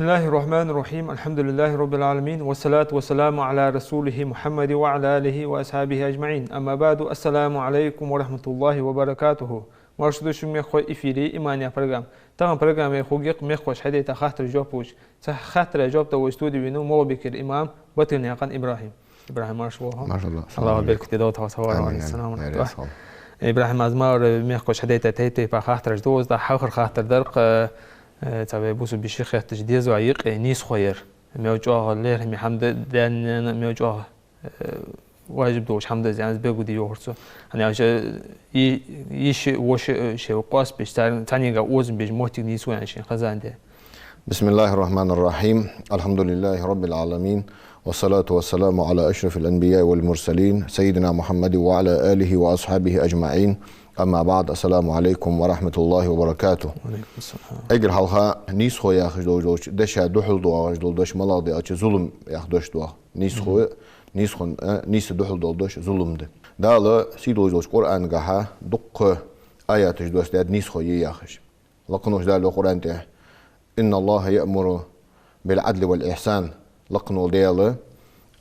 بسم الله الرحمن الرحيم الحمد لله رب العالمين والصلاة والسلام على رسوله محمد وعلى آله وأصحابه أجمعين أما بعد السلام عليكم ورحمة الله وبركاته مرشد مخو إفيري إيمانيا برنامج تمام برنامج خوجق مخوش حديث خاطر جوبوش خاطر جوب تو استوديو بينو مو بكر إمام بطن يقان إبراهيم مرشوها ما شاء الله الله يبارك في دوت وصوار السلام عليكم إبراهيم أزمار مخوش حديث تيتي بخاطر جوز ده حاخر خاطر درق تابع بوسو بشيخ تجديد وعيق نيس خوير موجوه ليه هم حمد دان موجوه واجب دوش حمد زين بيجو دي يورسو أنا عشان يش وش شيء قاس بيشتغل تاني جاوز بيج موتي نيس وين شيء خزان ده. بسم الله الرحمن الرحيم الحمد لله رب العالمين والصلاة والسلام على أشرف الأنبياء والمرسلين سيدنا محمد وعلى آله وأصحابه أجمعين أما بعد السلام عليكم ورحمة الله وبركاته. وعليكم السلام. أجر حلقة نيس خو يا أخي دوش دشة دحل دوا أخي دوش ملاذ أشي ظلم يا أخي دوش دوا نيس خو نيس دحل دوش ظلم ده. ده سيدوش قرآن جها دق آيات دوش ده نيس خو يا أخي. لقنوش ده القرآن ده إن الله يأمر بالعدل والإحسان لقنو دياله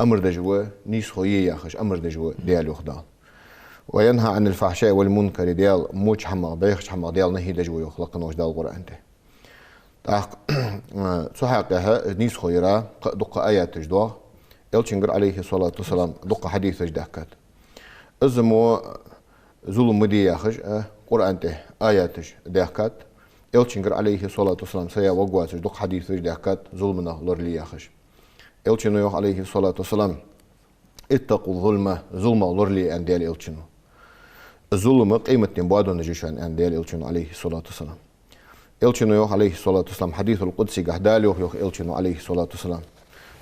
أمر دجوة نيس خو يا أخي أمر دجوة دياله خدال. وينهى عن الفحشاء والمنكر ديال موج حما بيخش حما ديال نهي دجوي يخلقنا وجدال القرآن ده. تاق سحقها نيس خيرا دق آيات تجدوا يلشنجر عليه الصلاة والسلام دق حديث تجدكت. أزمو ظلم مدي يخش قرآن ده آيات تجدكت يلشنجر عليه الصلاة والسلام سيا وقوات دق حديث تجدكت ظلمنا لرلي يخش. يلشنو عليه الصلاة والسلام اتقوا الظلم ظلم لرلي أن ديال يلشنو. الظلم قيمة بعض نجيشان أن ديال إلشنو عليه الصلاة والسلام. إلشنو عليه الصلاة والسلام حديث القدسي قهدال يوخ إلشنو عليه الصلاة والسلام.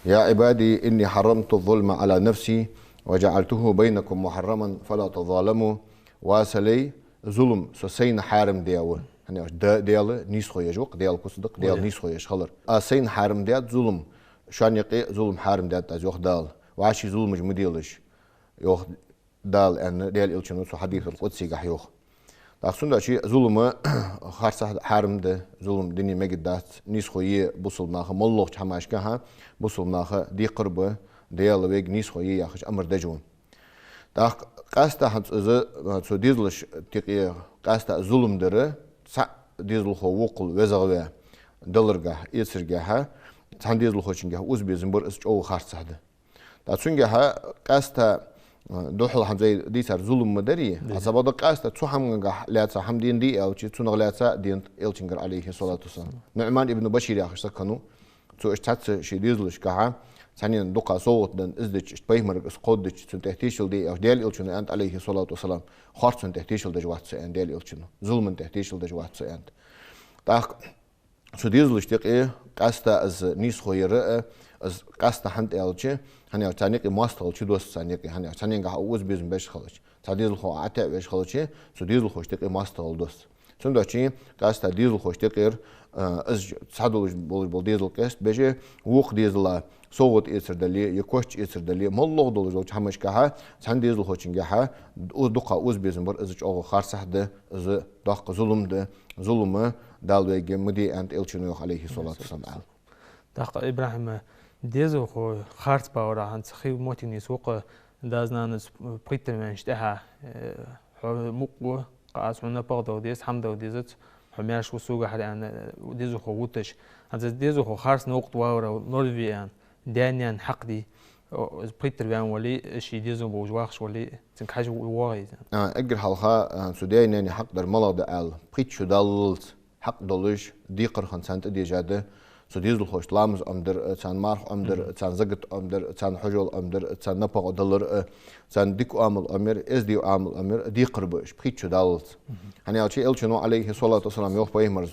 يا عبادي إني حرمت الظلم على نفسي وجعلته بينكم محرما فلا تظالموا واسلي ظلم سسين حارم دياوه. يعني ديال نيسخو يجوق ديال كصدق ديال نيسخو يشخلر. سين حارم ديات ظلم شان يقي ظلم حارم ديات أزوخ دال وعشي ظلم جمديلش يوخ دال أن ديال إلشنو سو حديث القدسي قحيوخ. تقصون ده شيء ظلم خارصة حارم ده ظلم دني مجدات نيسخوية بوصل ناخ ملوخ حماش كها بوصل ناخ دي قربة ديال ويج نيسخوية ياخش أمر دجون. تاق قاستا هنس إذا سو ديزلش تقي قاستا ظلم دره سع ديزل خو وقل وزغوا دلرجه يسرجها سان ديزل خو شنجه وز بيزنبر إس أو خارصة ده. تقصون جها قاستا دوحل حمزة دي صار ظلم مدري أصابه قاسة تسوهم لاتسا حمدين دي أو شيء تسونغ لاتسا دين إلشنجر عليه الصلاة والسلام نعمان ابن بشير يا أخي سكنوا تو اشتات شيء ديزلش كها ثانيا دقة صوت دن إزدج اشتبيه اسقودج تنتهتيشل دي أو ديال إلشنو أنت عليه الصلاة والسلام خارج تنتهتيشل دجوات سأن ديال إلشنو ظلم تنتهتيشل دجوات سأن تاق شو ديزلش تقي قاسة از نيس خويرة از قاسة حنت إلشة هني تانيك ماستر شو دوست تانيك هني تانيك عاوز بيزن بيش خلش تديزل خو عتق بيش خلش سو ديزل خوش تقي ماستر دوست سون داشين قاسة ديزل خوش تقير از صادول بول ديزل كاست بيجي وق ديزل صوت يسر دلي يكوش يسر دلي ملغ دول جو حمش كها سان ديزل خوشين جها دقة عاوز بيزن بر از أو خارصة ده از دق ظلم ده ظلمه دالوي جمدي أنت إلشنو عليه الصلاة والسلام دق إبراهيم ديزو خو خارج باورا هن سخي موتيني سوق دازنا بريتر منشتها مقو قاسونا بردو ديز حمدو ديزت حماش وسوق حد أن ديزو خو وتش هذا ديزو خو خارج نوقت باورا نورفيان دانيان حقدي بريتر بيان ولي شي ديزو بوجواخش ولي تنك حاجة وايد أجر حلقة سوداني يعني حق در ملاد ال بريتشو دالت حق دولش ديقر خنسانت دي جاده سو ديزل خوش لامز أمدر تان مارخ أمدر تان زقت أمدر تان حجول أمدر تان نبغ دلر تان ديكو عامل أمير إز ديو عامل أمير دي قربش بخيتشو دالت هني أشي إلشنو عليه الصلاة والسلام يوخ بيمرز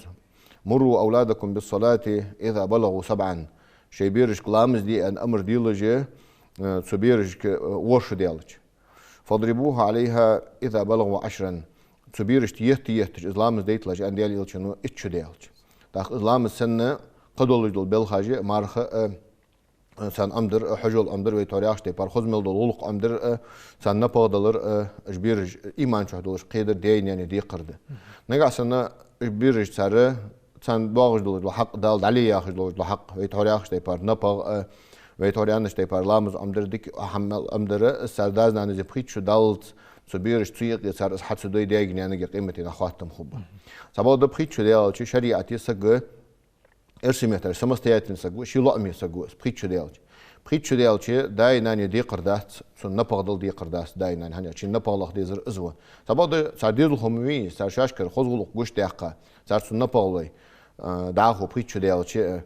مروا أولادكم بالصلاة إذا بلغوا 7 شي بيرش لامز دي أن أمر ديلجي سو بيرش وش ديالج فاضربوها عليها إذا بلغوا 10 سو بيرش تيهتج إسلامز ديتلج أن ديال إلشنو إتشو ديالج تاخ إسلامز سنة قدول جدول بالخاجة مارخ سان أمدر حجول أمدر ويتورياش تي بار خزمل دولق أمدر سان نبغ دلر إجبيرج إيمان شو دولش قيدر دين يعني دي قرده نجا سنة إجبيرج سارة سان باغش دول الحق دال علي ياخذ دول الحق ويتوري ياخذ تيبار نبغ ويتوري أنش تيبار لامز أمدر ديك أحمل أمدر السرداز نانزي بخيت شو دالت سبيرش تيق يصير حد سدوي دايق يعني قيمتي نخواتم خبا سبب ده بخيت شو ديال شو شريعتي سجى إرسميتر سمستياتين سجى شو لقمي سجى بخيت شو ديال بخيت شو ديال شيء داي ناني دي قردات سن نبغ دل دي قردات داي ناني هني شيء نبغ الله ديزر أزوه سبب ده صار ديال خموي صار شاشكر خذوا قوش دقة صار سن نبغ لي داخو بخيت شو ديال شيء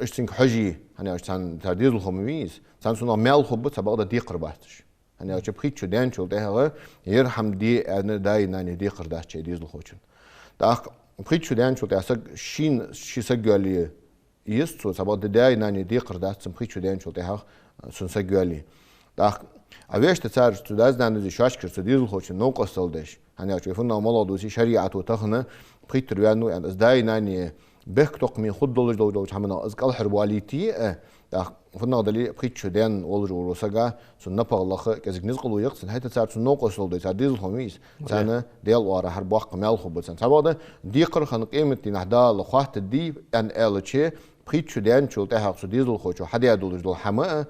إيش تنك حجي هني صار ديال خموي صار سن مال خب سبب ده دي قرباتش هني أشوف بخيت شو ديان شو ده يرحم دي أنا داي ناني دي قردات شيء ديزل خوشن داخ بخيت شو ديان شو ده سج شين شي سجالي يستو سبب داي ناني دي قردات سم بخيت شو ديان شو ده سن سجالي داخ أبيش تسار شو ده زنا نزي شاشكر شو ديزل خوشن نو قصل دش هني أشوف إنه مالو دوسي شريعة وتخنة بخيت ترويانو يعني داي ناني بخ تقمي خد دولج همنا أزقال حربواليتي داخ فنا دلي بخيت شو ديان ولج وروسجا سن نبغ الله كذا نزقلو يقصن هاي تسار سن نو قصل دش ديزل خميس سنة ديال وارا حربوح قمال خب سن سبب ديقر خن قيمتي نحدا لخوات دي أن ألشة بخيت شو ديان شو تها شو ديزل خوشو حدا دولج دول حما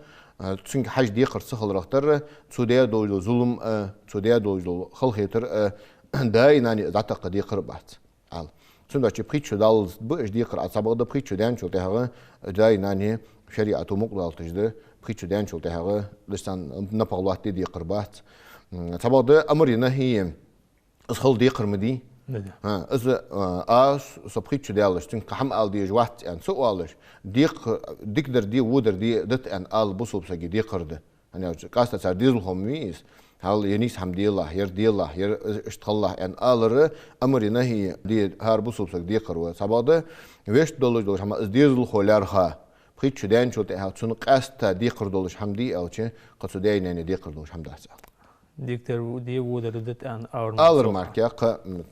تسنك حاج ديقر سخل رختر سوديا دولج ظلم سوديا دولج خلخيتر داي ناني زعتق ديقر بات عال سندا شي بخيت شو دال بش ديقر سبب ده بخيت شو ديان شو تها داي ناني شريعة مقدار تجده بخيت شو ديان شو تها لسان نبغلات دي قربات سبب ده أمر ينهي أسخل ديقر مدي إذا سبخيت شو ديالش تنك حم آل دي جوات يعني سؤالش ديقدر دي ودر دي دت أن آل بصوب سجي ديقر ده يعني قاسة صار ديزل خميس هل ينيس حمد الله ير دي الله ير اشتغل الله أن آل أمر ينهي دي هار بصوب سجي ديقر وسبب ده ويش دولش هم ديزل خولارها بخيت شو ديان شو تها تسون قاسة ديقر دولش حمدي أو شيء قد سدين يعني ديقر دولش حمد أحسن ديكتر دي ودر دت أن آلر ماركيا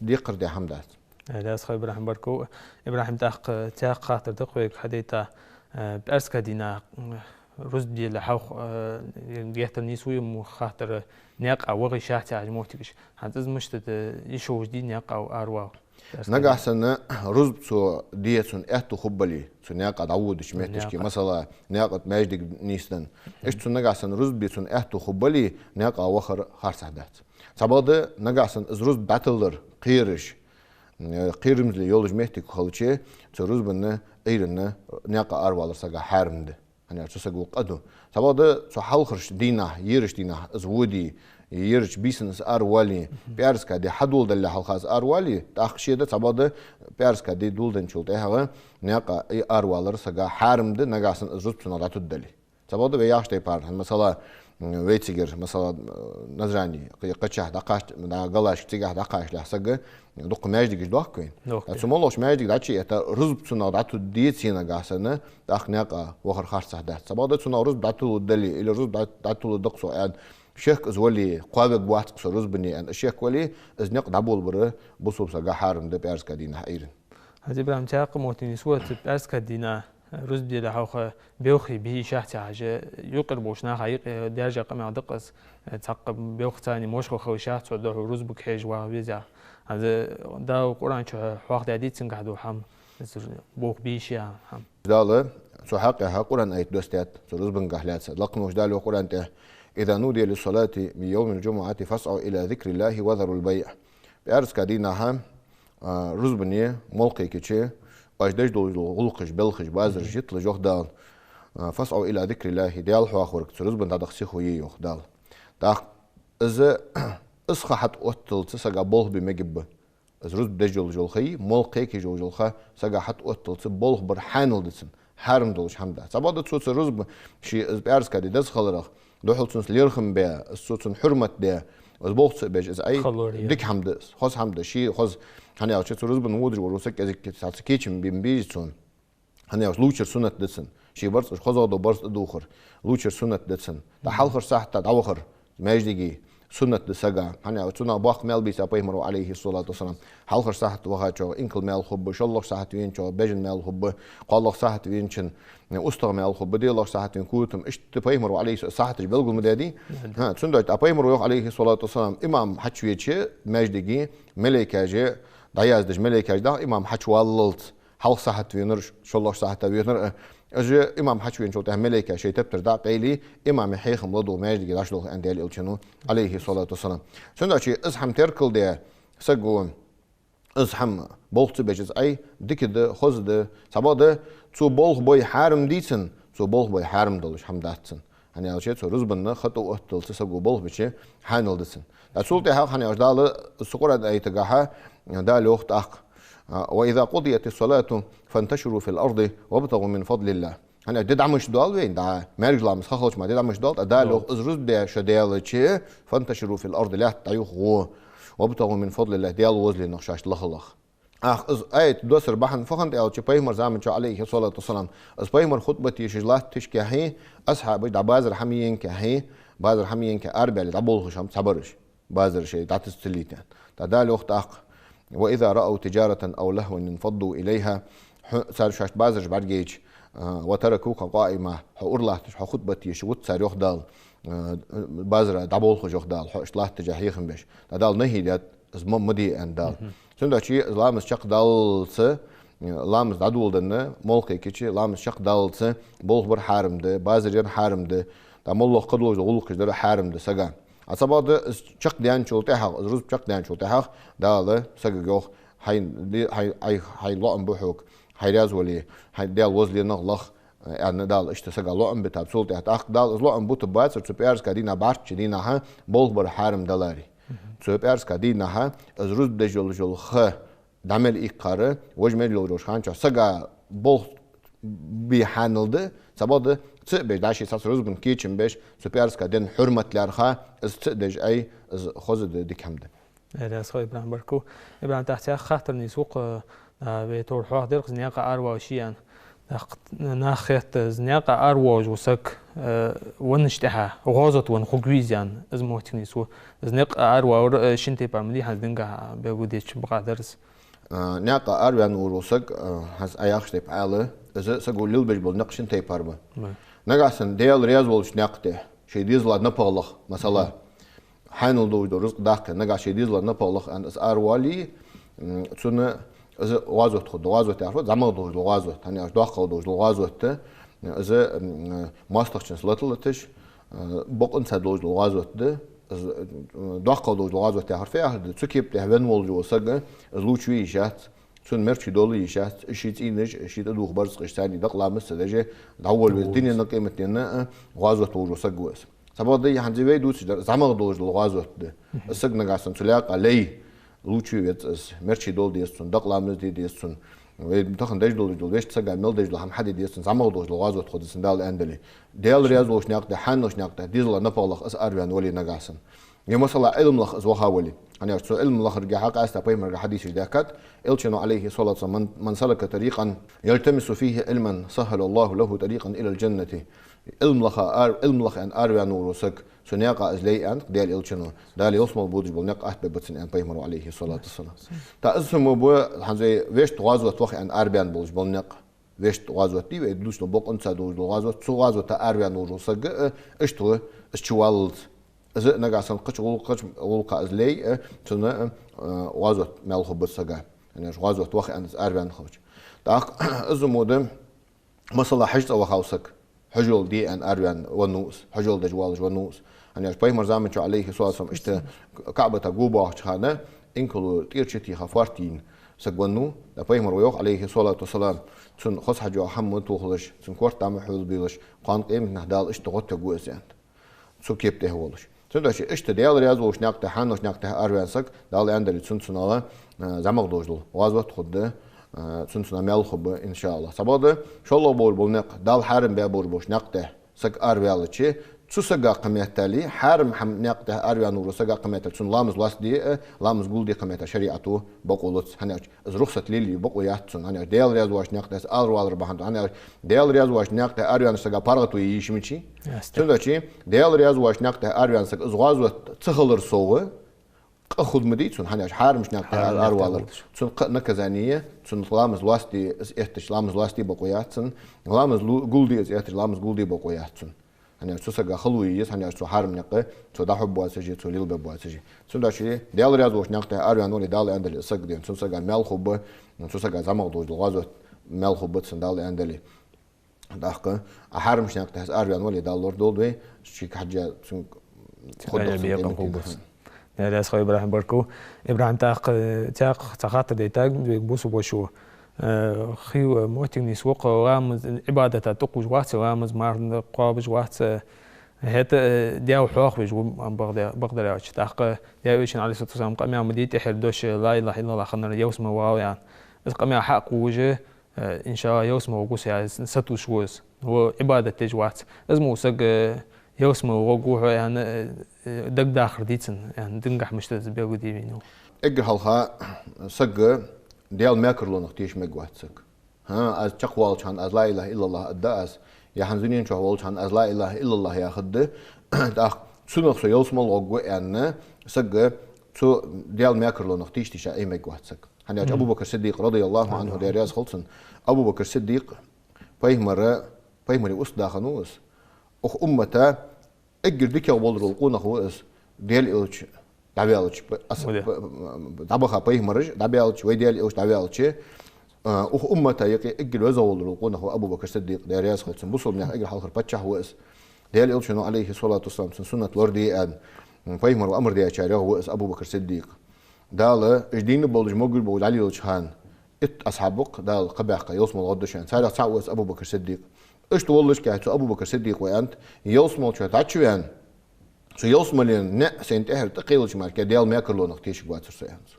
ديقر دي حمدات لا أسخي إبراهيم بركو إبراهيم تاق خاطر دقيق حديتا بأسكا دينا رز دي لحوخ ديهتر نيسوي مخاطر نيق أو وغي شاحتي عجموتكش هذا مشتت يشوش دي نيق أو أرواو نجا حسنا رز بسو ديتون احتو خبلي سو نيق عود شميتشكي مثلا نيق ماجدك نيستن ايش تو نجا حسن رز بيتون احتو خبلي نيق وخر خارس عدات سبب نجا حسن رز باتلر قيرش قيرمز لي يولج مهتك خلشي تو رز بن ايرن نيق أروالر سجا حارمد يعني أشوف قدو سبب سو حلخرش دينا يرش دينا زودي يرش بيسنس أروالي بيارسكا دي حدول دل حلخاز أروالي تأخشي ده سبب بيارسكا دي دول دنشول تهاغ نياقا اي أروالر سجا حارم ده نجاسن الرزق سناداتو دلي سبب ده بياش تيبار مثلا ويتيجر مثلا نزراني قتشه دقاش دا قلاش تيجه دقاش لحسجا دق ماجدك دوكين تسمولوش ماجدك داتشي اتا رزق سناداتو ديتسينا جاسنا داخ نياقا وخر خارس ده سبب ده سنا رزق داتو دلي الى رزق داتو دقسو ان شيخ زولي قابق بوات سروز بني ان الشيخ ولي از نقد عبول بره بصوب سجا حارم ده بيرسكا دينا ايرن هذه برام تاق موتني سوت بيرسكا دينا رز دي لحوخ بيوخي به شاحتي حاجه يقربوش نا حقيق درجه قمع دقس تعقب بيوخ ثاني موشخ خو شاحت ده رز بكيج وبيزا هذا دا قران شو حوخ دادي تنقعدو حم بوخ بيشيا حم داله سو حقها قران ايت دوستات رز بنقحلات لقنوش دالو قران ته إذا نودي للصلاة من يوم الجمعة فاسعوا إلى ذكر الله وذروا البيع بأرز كدينها رزبني ملقي كتشي أجدج دول غلقش بلخش بازر جت لجوه دال فاسعوا إلى ذكر الله ديال حواخورك رزبن تدخسي خويه يوخ دال تاخ إذا إسخحت أوتل تسجع بولخ بمجبة إذا رزب دجول جولخي ملقي كي جولخا سجحت أوتل بولخ برحانل دسن حرم دولش حمدا سبادة صوت رزب شيء بأرز كدي دز خلرخ دوحلتون ليرخم بيا الصوتون حرمت ده البوخت بيج از اي ديك حمد خاص حمد شي خاص هني او تشو رزبن ودر وروسك از ساتسكيچم بيمبيزون هني او لوچر سنت دسن شي برص خاص دو برص دوخر لوچر سنت دسن ده حلخر صحت دوخر ماجدي سنة دسجا هني او تنا باخ مال بيس ابيمرو عليه الصلاة والسلام حلخر صحت وهاچو انكل مال خب شلخ صحت وينچو بيجن مال خب قالخ صحت وينچن أستغ مال خب بدي الله صحت وينكوتم اش تبيمرو عليه صحت بلغ المدادي ها تندوت ابيمرو عليه الصلاة والسلام امام حچويچه ماجدي ملائكه داياز دج ملائكه دا امام حچواللت حلق صحت وينر شلوش صحت وينر أجي إمام حشوين شو تهملك شيء تبتر دا قيلي إمام حيخم لدو ماجد قداش لو عند الإلشنو عليه الصلاة والسلام شنو شيء أزحم تركل ده سجون أزحم بولت بيجز أي دكده خزده سباده تو بولخ بوي حارم ديتن تو بولخ بوي حارم دلش حمداتن hani alçı to ruzbanna xatu ohtal tsagu bol biçe hanaldısın. Da sulta ha hani ajdalı sukura da aytagaha da loxt aq. Ve iza qudiyat as-salatu fantashiru fil ardi wabtaghu min fadlillah. Hani dedamış dal ve da merjlamız xaxloçma dedamış dal da lox ruz be şadayalıçı fantashiru fil ardi la tayuhu wabtaghu min fadlillah diyal wazli naqshash laxlaq. آية دوسر بحن فخنت أو تبايمر زامن شو عليه الصلاة والسلام أسبايمر خطبتي شجلات تشكهي أصحاب دعبازر حميين كهي بازر حميين كأربع لتعبول خشام صبرش بازر شيء تعتستليتان تدال وقت أق وإذا رأوا تجارة أو لهوا انفضوا إليها صار شاش بازر بعد وتركوك قائمة حور له خطبتي شوت صار يخدال بازر دعبول خش يخدال حشلات تجاهي خنبش تدال نهيلات زمان مدي أندال Şimdi ki lamız çaq dalsı, lamız daduldanı, molqi kiçi lamız çaq dalsı, bol bir harimdi, bazı yer harimdi, da molloq qadloz uluq qizlar harimdi saga. Asabadı çaq diyan çolta haq, ruz çaq diyan çolta haq, dalı saga yox, hay lo'an buhuk, hayraz wali, hay dal wazli naqlaq, yani dal işte saga lo'an bitab çolta haq, dal lo'an butu bazı çupers kadina barç dina ha, bol bir harim dalari. Çöpers kadina ha az ruz de jol kh damel iqarı vejmel yol şança saga bol bi hanıldı sabadı çbe daşı sas ruzgun kiçim beş çöpers kadin hürmetler ha az çdej ay az xoz de dikhamde. لا صاحب إبراهيم بركو إبراهيم تحت خاطر نسوق بتور حوار درق زنياقة أروى شيئا ناخيت زنياقة أروى وسك ونشتها غازت ونخوجيزيان أزموتني سو زنيق أروى شنتي بعملي هندنجا بوديش بقدرس ناقة أروى نوروسك هز أياخش تيب على إذا سقول ليل بيجبل نقشن تيب أربع نقاسن ديال رياض والش ناقته شيء ديزلا نبالغ مثلا حانل دو رزق داخل نقاش شيء ديزلا نبالغ أن أس أروالي تسون إذا غازوت خد غازوت تعرف زمان دوج غازوت يعني أش داخل دوج غازوت إذا ماستخشن سلطلتش بقن سدوج غازوت ده داخل دوج غازوت تعرف أحد تكيب تهون والجو سجى زلوشي يشات سون مرشي دولي يشات شيء إنج شيء تدوخ برز قشتاني دقلا مسدجة دعول بالدنيا نقيمتنا غازوت وجو سجوس سبب ده يحنزوي دوس زمان دوج غازوت ده السجن قاسم سلاق عليه لوچي ويتس مرشي دول ديستون دقلامز دي ديستون وتخن دج دول دول ويش تسغا مل دج هم حد ديستون زعما دول غازوت خدسن دال اندلي ديال رياض وش ناقد حنوش ناقد ديزل نبلخ اس اريان ولي نغاسن يمثل علم لخ زوها ولي انا ارتو علم لخ رجع حق استا بيمر حديث داكات الشنو عليه صلاه من سلك طريقا يلتمس فيه علما سهل الله له طريقا الى الجنه علم لخ ان اريان ورسك سنياقة أزلي أنت ديال إلشنو دال يوصل بودج بالنق أحب بتسن أن بيمر عليه الصلاة والسلام تا اسمه بو حنزي ويش تغازو توخ أن أربيان بولج بالنق ويش تغازو تي ويدوش لبوق أنت دوج تغازو تغازو تا أربيان ورسق اشتو اشتوالت إذا نجاسن قش ولق أزلي تنا غازو ملخ بتسجع يعني غازو توخ أن أربيان خرج تا اسمه ده مثلا حجت أو خاوسك حجول دي أن أربيان ونوس حجول دجوالج ونوس أنا بيمر زمان شو عليه سؤال سام إشت كعبة جوبا خانة إنكلو تيرشتي خفارتين سجونو ده بيمر ويوق عليه الصلاة والسلام تون خص حجو حمد توخلش تون كورت عم حول بيلش قان قيم نهدال إشت غط جوز يعني سو كيب تهولش تون ده شيء إشت ديال رياض وش نقطة حن وش نقطة أربيان سك دال عندنا تون سنالا زمق دوجل وازوت خده تون سنا مال خب إن شاء الله سبادة شو الله بول بولنق دال حرم بيبور بوش نقطة سك أربيالشي تسجع قمتالي حرم حم نقطة أربيان ورسجع قمتال تون لامز لاست دي لامز قول دي قمتال شريعته بقولت هني از رخصة ليلي بقويات تون هني ديال رياض واش نقطة ألوال ربحان هني ديال رياض واش نقطة أربيان سجع بارغتو يشمشي تون داشي ديال رياض واش نقطة أربيان سج زغازو تخلر سوى أخذ مدي تون هني حرم مش نقطة ألوال تون نكزانية تون لامز لاستي إهتش لامز لاستي بقويات تون لامز قول دي إهتش لامز قول دي بقويات تون هني تسجع خلويس هني تسو حرم نقة تسو دحب بواسجي تسو ليل بواسجي تسو داشي ديال رياض وش نقطة أريان ولي دال عند السجدين تسو سجع مال خب تسو سجع زمق دوج الغازوت ملخو بتسن دال أندلي داخل أحرم شنك تحس أربعين ولي دالور دولوي شيء حاجة سن خد بيقم خوبس يا أخوي إبراهيم بركو إبراهيم تاق تخاطر ديتاج بوسو بوشو خيو موتين يسوق رامز عبادة تقوج وقت رامز مار قابج وقت هات دياو حوخ بيجو بقدر يعيش تاق دياو يشن عليه الصلاة والسلام قام يعمل ديت يحردوش لا إله إلا الله خلنا يوسم واو يعني قام يحق وجه إن شاء الله يوسم وقوس يعني ستو شوز هو عبادة تيج وقت اسمه سق يوسم وقوه يعني دق داخل ديتن يعني دنجح مش تزبيرو دي بينو إجر هالها سق ديال ماكرلون اختيش مجوات سق ها از تقوال كان از لا إله إلا الله الداس يا حنزنين تقوال كان از لا إله إلا الله يا خد تأخ سنخ سو يوسم الوقوه يعني سق سو ديال ماكرلون اختيش تيشا أي مجوات سق هني أبو بكر الصديق رضي الله عنه ديرياز خلصن أبو بكر الصديق فيهمر وس داخنوس أخ أمته إجر ديك يقبل رلقونه هو إس ديال إلش دعبيالش دعبخا فيهمرج دعبيالش ويديال إلش دعبيالش أخ أمته يقي إجر وزول رلقونه هو أبو بكر الصديق ديرياز خلصن بوصل من إجر حلقة بتشح هو إس ديال إلش إنه عليه الصلاة والسلام سنة وردي أن فيهمر وأمر ديال شارع هو إس أبو بكر الصديق دال جدين بولج موجود بول علي الشهان أصحابك دال قبعك يوسم الغدشان سارع تعوس أبو بكر الصديق إيش تولش كهتو أبو بكر الصديق وأنت يوسم الشهان تعشوان شو يوسم لين سنت أهل تقيلش مارك ديال ما يكرلون اختيش قواتر سيانس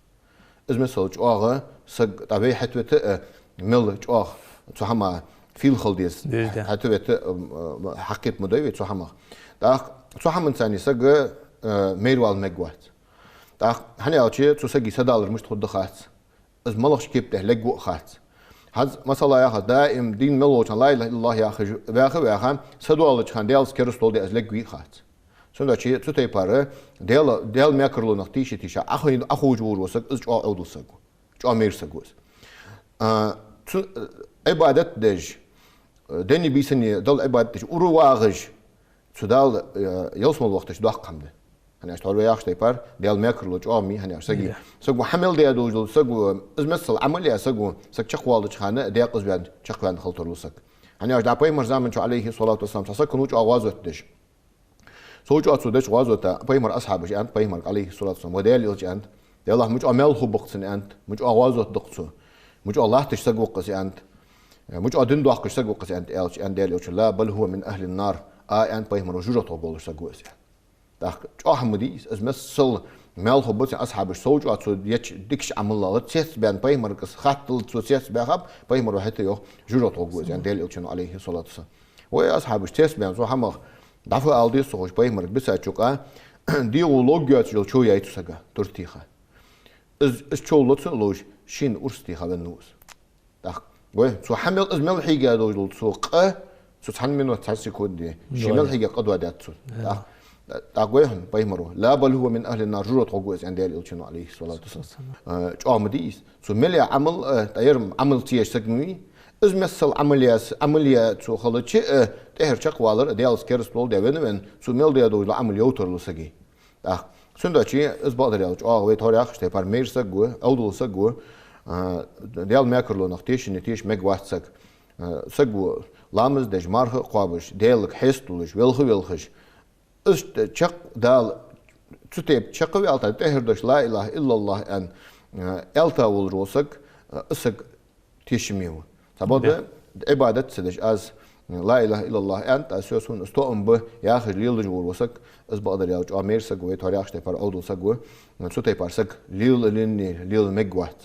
إذا مثلا جواه سق طبيعي حتوت مل جواه تسحما في الخلديس حتوت حقيت مدوي تسحما ده تسحما ثاني سق ميروال مجوات ده هني أشياء تسقي سدالر مش تخد خات از ملخش كيبته لجو خات هذا مثلا يا دائم دين ملوش لا إله إلا الله يا أخي وآخر سدوالر كان ديالس كرستول دي از لجوي خات سندا شيء تتي باره ديال ميكرلو نختيش تيشا أخو جور وسق از جوا أودل سقو جوا مير سقوس عبادة دج دني بيسني دل عبادة دج أرواغج سدال يوسم الوقت شدوا قمده هني أشتغل وياخش تيبار ديال ميكرلو جوا مي هني أشتغل سقو حمل ديال دوجل سقو إزمسل عملية سقو سق شقوالج خانة ديال قزبان شقوان خلطر وسق هني أشتغل باي مرزامن شو عليه الصلاة والسلام سقو نوج أوازه دج سوچ أتصدق غازوتا بايمر أصحابش أنت بايمر عليه الصلاة والسلام وديال يلج أنت يا الله مش أمل خبقتن أنت مش غازوت دقتو مش الله تشتغل قصي أنت مش أدين دوق تشتغل قصي أنت يلج أنت ديال يلج لا بل هو من أهل النار أنت بايمر وجوجة طبول تشتغل قصي داخ جو أحمدي أزمسل مال خبقتن أصحابش سوچ أتصدق يش دكش عمل الله تيس بيان بايمر قص خاتل تيس بيخاب بايمر وحتى يو جوجة طبول قصي أنت ديال يلج عليه الصلاة والسلام ويا أصحابش تيس بيان سو حمق دافع ألدي سوش بايمر بس أشوكا ديولوجيا تجول شو يعيش سجى ترتيخه إز شو لوش شين أرستيخه بالنوس داخ وين سو حمل إزمل حاجة دوجل سوق سو تحن منه تحسي كودي شمل حاجة قدوة داتسون داخ وين بايمرو لا بل هو من أهل النار جرot قوس عند الإلشين عليه الصلاة والسلام شو مديس سو مليا عمل تيرم عمل تيش سجني إز مثل عملية سو خلتش تهر شقوالر ديال سكيرستول ديفن سو ميل ديال دوجل عملية وترلو سجي داخ سندا شيء إز بقدر يالج ويتوريخ شتى مير سجوا أودل سجوا ديال ماكرلو نختيش نتيش مجوات سجوا لامز دج مارخ قابش ديالك حستولش ويلخش إز شق دال تتيب شقوي ألتا تهر دش لا إله إلا الله أن ألتا والروسك إسق تيشميو تبادل عبادة سدش از لا إله إلا الله أنت أساسون استوم به يا أخي ليل جور وسك إز بقدر يالج أمير سجوا تاريخ تبار أودل سجوا سو تبار سك ليل مجوات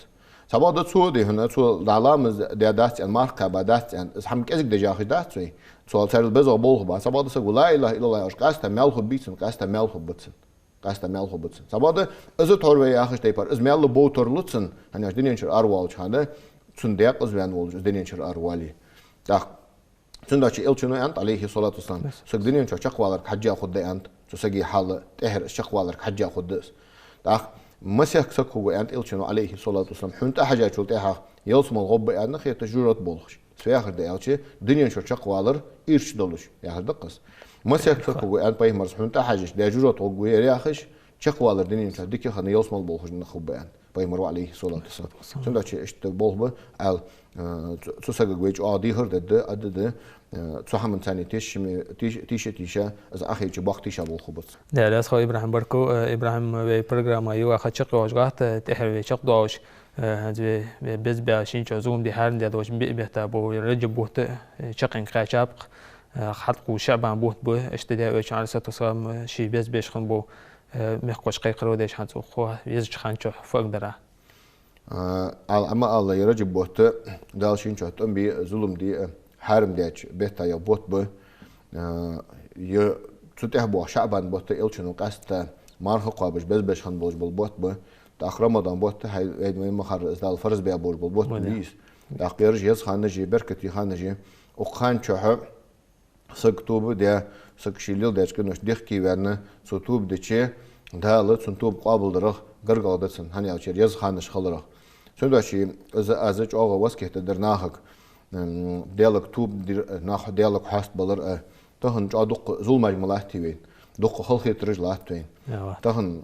تبادل سو ده هنا سو دعلام دعات أن ماركة بعدات أن إز هم كذا دجاج دعات سوي سو ترى البزا بوله بعد تبادل سجوا لا إله إلا الله أشخاص تمال خبيتسن كاس تمال خبيتسن تبادل إز تروي يا أخي تبار إز مال بوتر لطسن هني أجدين ينشر أروالج هذا سنديق أزوان والج أجدين ينشر أروالي داخ سنداش إلشنو أنت عليه الصلاة والسلام سجدين ينشر شقوالك حجة خد أنت سجي حال تهر شقوالك حجة خدس داخ مسيح سكوا أنت إلشنو عليه الصلاة والسلام حنت حاجة شو تها يوسم الغب أن خير تجربة بولش في آخر ده ألشة دنيا شو شقوالر إيرش دولش يا هذا قص مسيح سكوا أنت بيمرس حنت حاجة ده جربة غب يا أخش شقوالر دنيا شو ديك خن يوسم البولش نخب أنت بيمر عليه صلاة الصلاة سند أشي إشت بولبه على تساق ويج عادي هرد ده تسحم ثاني تيشة از أخي جباق تيشة بالخبز. ده لاس خو إبراهيم بركو إبراهيم ببرنامج أيوة خد شق واجقات تحر شق داش هذا بس بعشين شزوم دي هارن ده دوش بيهتا بو رجب بوت شقين خشاب خلقو شعبان بوت بو اشتداء وش على ستوصام شي بس بيش خن بو مخقش قيقرو ديش هنسو خو يزج خانشو فوق درا. أما الله يرجب بوت دالشين شو تم بي ظلم دي حرم ديش بيهتا يا بوت بو ي تتح بو شعبان بوت إلشنو قست مارخ قابش بس بيش خن بوش بالبوت بو تأخ رمضان بوت هاي مخر إزدال فرز بيا بوش بالبوت بليس تأخيرج يز خانجي بركتي خانجي وخان شو سكتوب ده سكشيليل ديش كنوش ديخكي ورنا سوتوب ديشي دالت سنتوب قابل درخ قرقال دتسن هني أوشير يز خانش خلرخ سنداشي أزج أوغا واسكه تدرناخك ديالك توب ناخ ديالك حاست بلر تهن جادق ظلمج ملاحتي وين دق خلخي ترج لاحتين تهن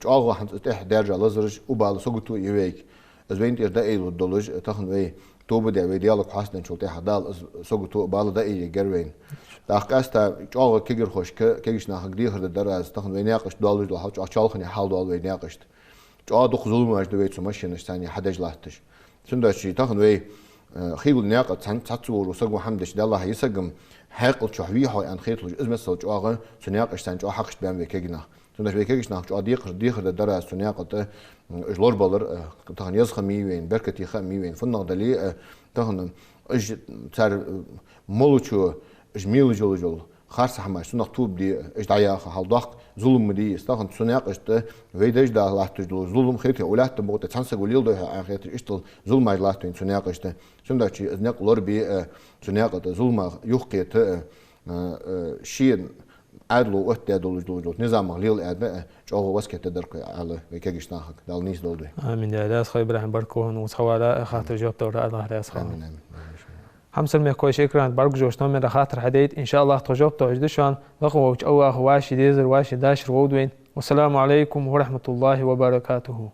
جاغا حنت تح درجة لزرج وبال سقطو يويك از وين تير دايل ودولج تهن وي توب دي ديالك حاست نشوت حدال سقطو بال داي جروين داقاستا جاغا كيجر خوش كيجش ناخ دي هرد دراز تهن وين ياقش دولج لها جالخني حال دول وين ياقش جادق ظلمج دوي تسمشنش ثاني حدج لاحتش سنداشي تهن وي خيل ناقة تاتور وسقو حمدش دالله يسقم حقل شحويه أن خيطلج إزمسل جاغا سنياقش سان جا حقش بيان بيكيجنا سندش بيكيجنا جا ديقر درا سنياقة إجلور بالر تهن يزخ ميوين بركتي خ ميوين فنق دلي تهن إج تار مولوشو إجميل جول خارس حماش سنق توب دي إج داياخ حالداق ظلم دي استخن سنياقش ويدش دا لاحتج ظلم خيتي ولات بوت تنسق وليل ده خيت إشتل ظلم لاحتين سنياقش سندش إزنق لور بي سنياقة ظلم يخقيت شين عدلو وقت دول نظام غليل أداء جوه واسكت تدرك على ويكيجش ناخك دال نيس دول ده. آمين يا داس خو إبراهيم بركون وصوالا خاطر جواب دور الله داس خو. همسر ميكوي شكرا برك جوش نوم من خاطر حديت إن شاء الله تجوب توجدشان وقوا أو أخواشي ديزر واشي داشر وودوين والسلام عليكم ورحمة الله وبركاته.